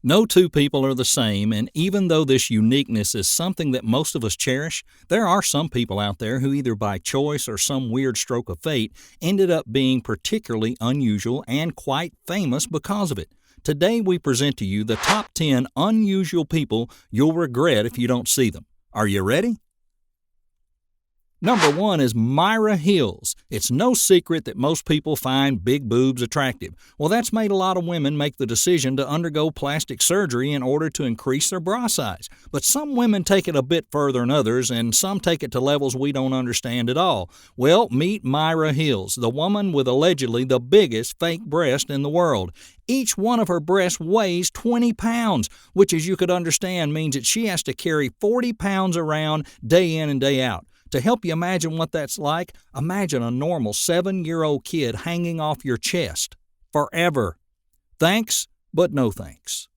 No two people are the same, and even though this uniqueness is something that most of us cherish, there are some people out there who either by choice or some weird stroke of fate ended up being particularly unusual and quite famous because of it. Today we present to you the top 10 unusual people you'll regret if you don't see them. Are you ready? Number 1 is Myra Hills. It's no secret that most people find big boobs attractive. Well, that's made a lot of women make the decision to undergo plastic surgery in order to increase their bra size. But some women take it a bit further than others, and some take it to levels we don't understand at all. Well, meet Myra Hills, the woman with allegedly the biggest fake breast in the world. Each one of her breasts weighs 20 pounds, which, as you could understand, means that she has to carry 40 pounds around day in and day out. To help you imagine what that's like, imagine a normal 7-year-old kid hanging off your chest forever. Thanks, but no thanks.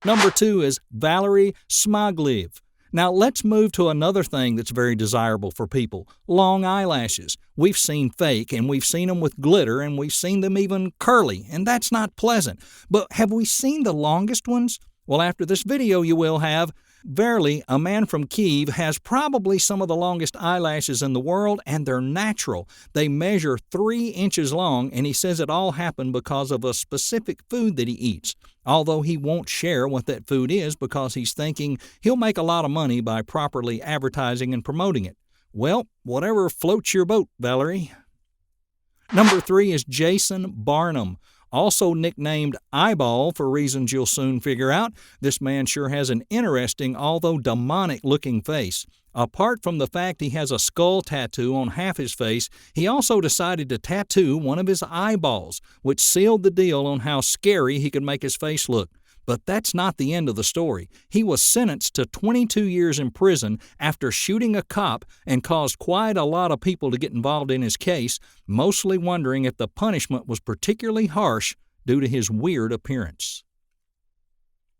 Number 2 is Valerie Smaglev. Now let's move to another thing that's very desirable for people, long eyelashes. We've seen fake, and we've seen them with glitter, and we've seen them even curly, and that's not pleasant. But have we seen the longest ones? Well, after this video you will have. Verily, a man from Kyiv has probably some of the longest eyelashes in the world, and they're natural. They measure 3 inches long, and he says it all happened because of a specific food that he eats. Although he won't share what that food is because he's thinking he'll make a lot of money by properly advertising and promoting it. Well, whatever floats your boat, Valerie. Number 3 is Jason Barnum. Also nicknamed Eyeball for reasons you'll soon figure out, this man sure has an interesting, although demonic-looking face. Apart from the fact he has a skull tattoo on half his face, he also decided to tattoo one of his eyeballs, which sealed the deal on how scary he could make his face look. But that's not the end of the story. He was sentenced to 22 years in prison after shooting a cop and caused quite a lot of people to get involved in his case, mostly wondering if the punishment was particularly harsh due to his weird appearance.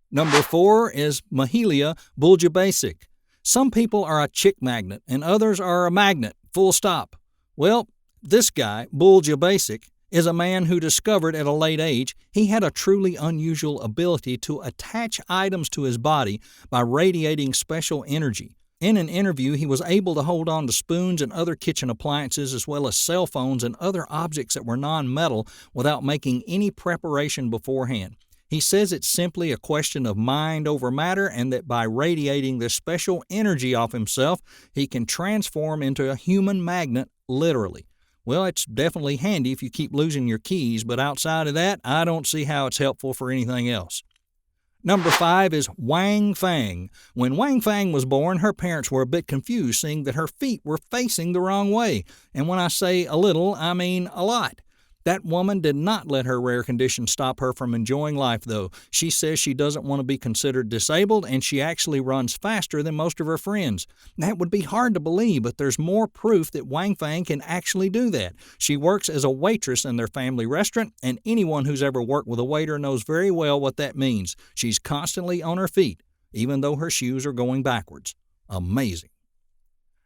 Number 4 is Mahalia Buljabasic. Some people are a chick magnet and others are a magnet, full stop. Well, this guy, Buljabasic, is a man who discovered at a late age he had a truly unusual ability to attach items to his body by radiating special energy. In an interview, he was able to hold on to spoons and other kitchen appliances as well as cell phones and other objects that were non-metal without making any preparation beforehand. He says it's simply a question of mind over matter, and that by radiating this special energy off himself, he can transform into a human magnet, literally. Well, it's definitely handy if you keep losing your keys, but outside of that, I don't see how it's helpful for anything else. Number 5 is Wang Fang. When Wang Fang was born, her parents were a bit confused, seeing that her feet were facing the wrong way. And when I say a little, I mean a lot. That woman did not let her rare condition stop her from enjoying life, though. She says she doesn't want to be considered disabled, and she actually runs faster than most of her friends. That would be hard to believe, but there's more proof that Wang Fang can actually do that. She works as a waitress in their family restaurant, and anyone who's ever worked with a waiter knows very well what that means. She's constantly on her feet, even though her shoes are going backwards. Amazing.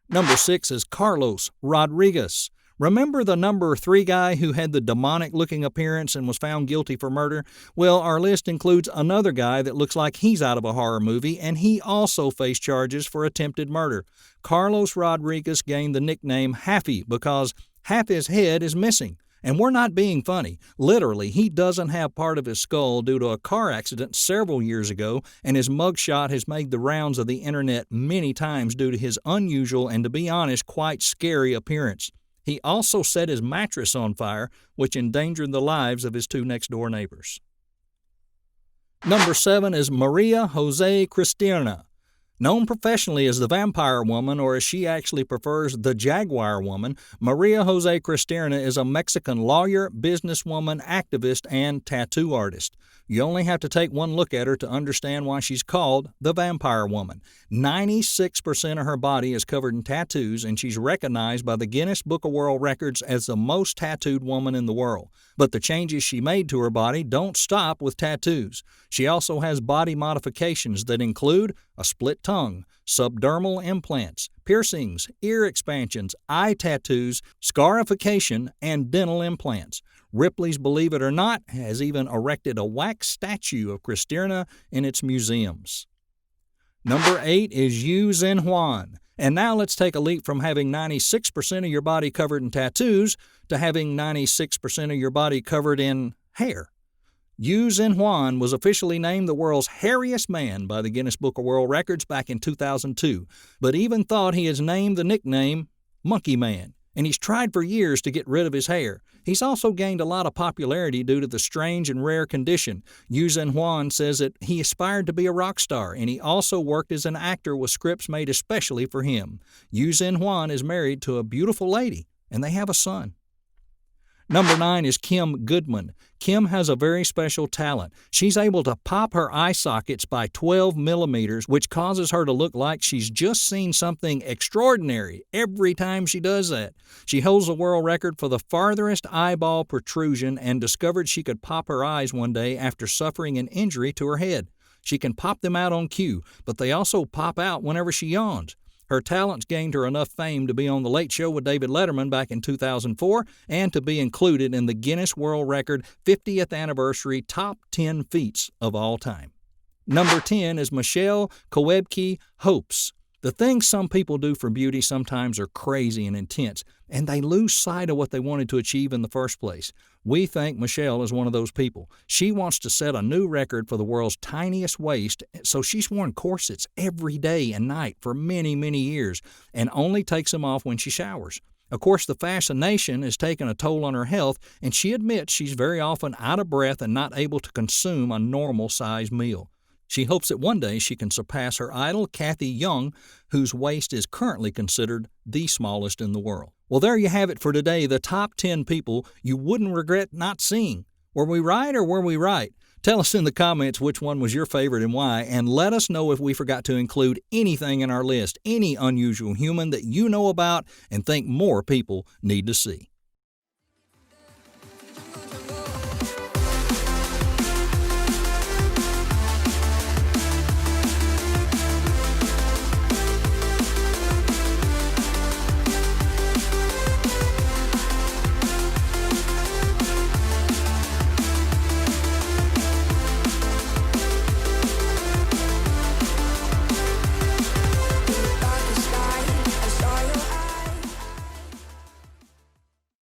Number 6 is Carlos Rodriguez. Remember the number 3 guy who had the demonic-looking appearance and was found guilty for murder? Well, our list includes another guy that looks like he's out of a horror movie, and he also faced charges for attempted murder. Carlos Rodriguez gained the nickname Haffy because half his head is missing. And we're not being funny. Literally, he doesn't have part of his skull due to a car accident several years ago, and his mugshot has made the rounds of the internet many times due to his unusual and, to be honest, quite scary appearance. He also set his mattress on fire, which endangered the lives of his 2 next-door neighbors. Number 7 is Maria Jose Cristina. Known professionally as the Vampire Woman, or as she actually prefers, the Jaguar Woman, Maria Jose Cristina is a Mexican lawyer, businesswoman, activist, and tattoo artist. You only have to take one look at her to understand why she's called the Vampire Woman. 96% of her body is covered in tattoos, and she's recognized by the Guinness Book of World Records as the most tattooed woman in the world. But the changes she made to her body don't stop with tattoos. She also has body modifications that include a split tongue, subdermal implants, piercings, ear expansions, eye tattoos, scarification, and dental implants. Ripley's Believe It or Not has even erected a wax statue of Christina in its museums. Number 8 is Yu Zhenhuan. And now let's take a leap from having 96% of your body covered in tattoos to having 96% of your body covered in hair. Yu Zhenhuan was officially named the world's hairiest man by the Guinness Book of World Records back in 2002, but even thought he has named the nickname Monkey Man, and he's tried for years to get rid of his hair. He's also gained a lot of popularity due to the strange and rare condition. Yu Zhenhuan says that he aspired to be a rock star, and he also worked as an actor with scripts made especially for him. Yu Zhenhuan is married to a beautiful lady, and they have a son. Number 9 is Kim Goodman. Kim has a very special talent. She's able to pop her eye sockets by 12 millimeters, which causes her to look like she's just seen something extraordinary every time she does that. She holds the world record for the farthest eyeball protrusion and discovered she could pop her eyes one day after suffering an injury to her head. She can pop them out on cue, but they also pop out whenever she yawns. Her talents gained her enough fame to be on The Late Show with David Letterman back in 2004 and to be included in the Guinness World Record 50th Anniversary Top 10 Feats of All Time. Number 10 is Michelle Koebke-Hopes. The things some people do for beauty sometimes are crazy and intense, and they lose sight of what they wanted to achieve in the first place. We think Michelle is one of those people. She wants to set a new record for the world's tiniest waist, so she's worn corsets every day and night for many, many years, and only takes them off when she showers. Of course, the fascination has taken a toll on her health, and she admits she's very often out of breath and not able to consume a normal-sized meal. She hopes that one day she can surpass her idol, Kathy Young, whose waist is currently considered the smallest in the world. Well, there you have it for today, the top 10 people you wouldn't regret not seeing. Were we right or were we right? Tell us in the comments which one was your favorite and why, and let us know if we forgot to include anything in our list, any unusual human that you know about and think more people need to see.